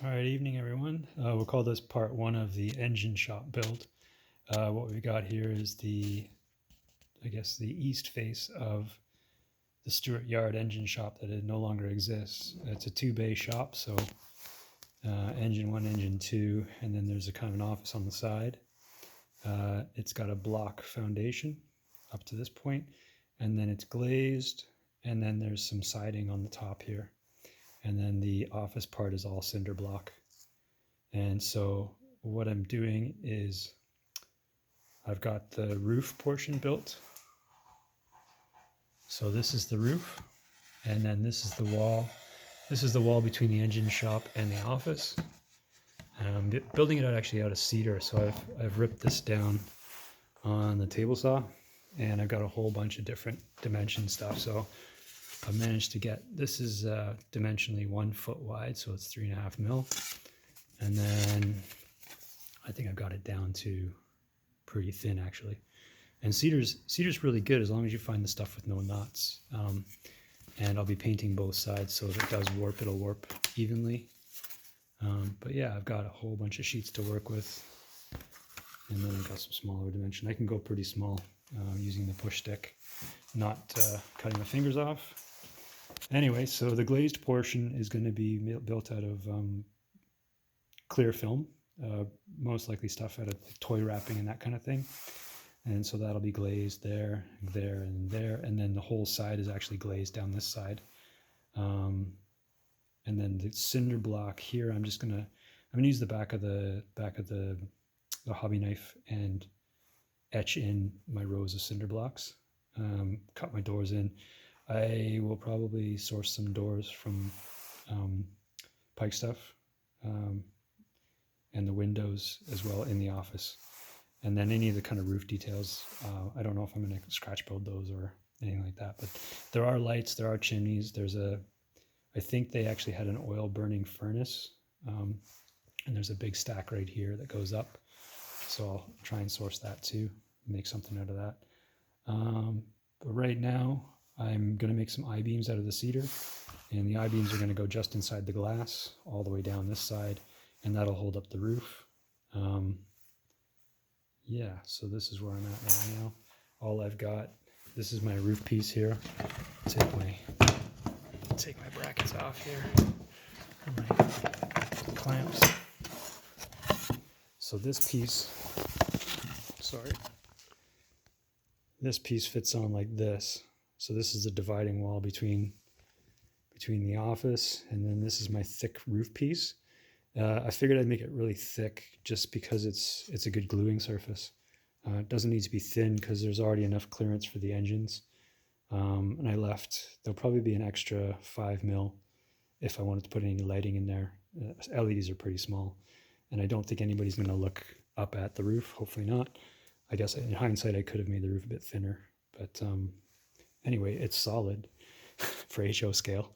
All right, evening everyone. We'll call this part one of the engine shop build. What we've got here is I guess the east face of the Stewart Yard engine shop that it no longer exists. It's a two-bay shop, so engine one, engine two, and then there's a kind of an office on the side. It's got a block foundation up to this point, and then it's glazed, and then there's some siding on the top here. And then the office part is all cinder block. And so what I'm doing is I've got the roof portion built. So this is the roof, and then this is the wall. This is the wall between the engine shop and the office. And I'm building it out of cedar, so I've ripped this down on the table saw, and I've got a whole bunch of different dimension stuff. So I managed to get, this is dimensionally 1 foot wide, so it's 3.5 mil. And then I think I've got it down to pretty thin actually. And cedar's really good as long as you find the stuff with no knots. And I'll be painting both sides, so if it does warp, it'll warp evenly. But yeah, I've got a whole bunch of sheets to work with. And then I've got some smaller dimension. I can go pretty small using the push stick, not cutting my fingers off. Anyway, so the glazed portion is going to be built out of clear film, most likely stuff out of like toy wrapping and that kind of thing. And so that'll be glazed there, there, and there, and then the whole side is actually glazed down this side. And then the cinder block here, I'm gonna use the back of the hobby knife and etch in my rows of cinder blocks. Cut my doors in. I will probably source some doors from Pike Stuff, and the windows as well in the office. And then any of the kind of roof details, I don't know if I'm going to scratch build those or anything like that. But there are lights, there are chimneys. I think they actually had an oil burning furnace. And there's a big stack right here that goes up. So I'll try and source that too, make something out of that. But right now, I'm going to make some I-beams out of the cedar. And the I-beams are going to go just inside the glass, all the way down this side. And that'll hold up the roof. Yeah, so this is where I'm at right now. All I've got, this is my roof piece here. Take my brackets off here, and my clamps. So this piece, this piece fits on like this. So this is the dividing wall between the office, and then this is my thick roof piece. I figured I'd make it really thick just because it's a good gluing surface. It doesn't need to be thin because there's already enough clearance for the engines. And there'll probably be an extra 5 mil if I wanted to put any lighting in there. LEDs are pretty small, and I don't think anybody's going to look up at the roof. Hopefully not. I guess in hindsight I could have made the roof a bit thinner, but anyway, it's solid for HO scale.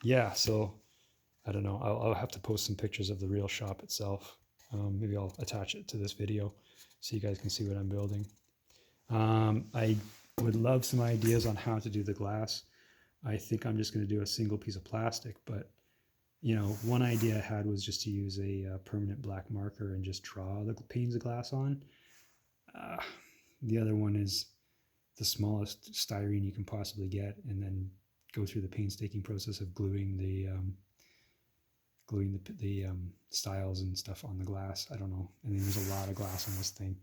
Yeah, so I don't know. I'll have to post some pictures of the real shop itself. Maybe I'll attach it to this video so you guys can see what I'm building. I would love some ideas on how to do the glass. I think I'm just going to do a single piece of plastic, but you know, one idea I had was just to use a permanent black marker and just draw the panes of glass on. The other one is the smallest styrene you can possibly get, and then go through the painstaking process of gluing the styles and stuff on the glass. I don't know. I mean, there's a lot of glass on this thing.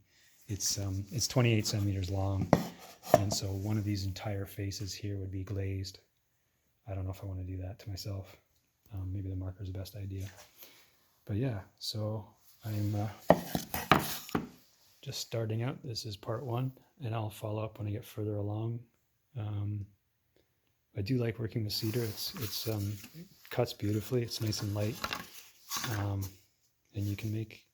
It's 28 centimeters long, and so one of these entire faces here would be glazed. I don't know if I want to do that to myself. Maybe the marker is the best idea. But yeah, so I'm just starting out. This is part one, and I'll follow up when I get further along. I do like working with cedar. It cuts beautifully. It's nice and light, and you can make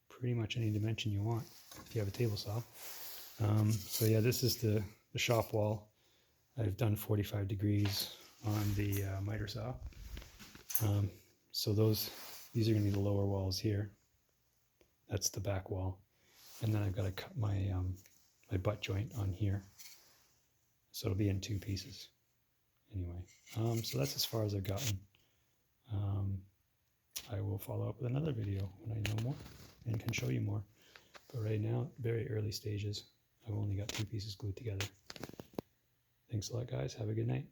pretty much any dimension you want if you have a table saw. So yeah, this is the shop wall. I've done 45 degrees on the miter saw. So these are going to be the lower walls here. That's the back wall, and then I've got to cut my my butt joint on here, so it'll be in 2 pieces. Anyway, so that's as far as I've gotten. follow up with another video when I know more and can show you more. But right now, very early stages. I've only got 2 pieces glued together. Thanks a lot, guys. Have a good night.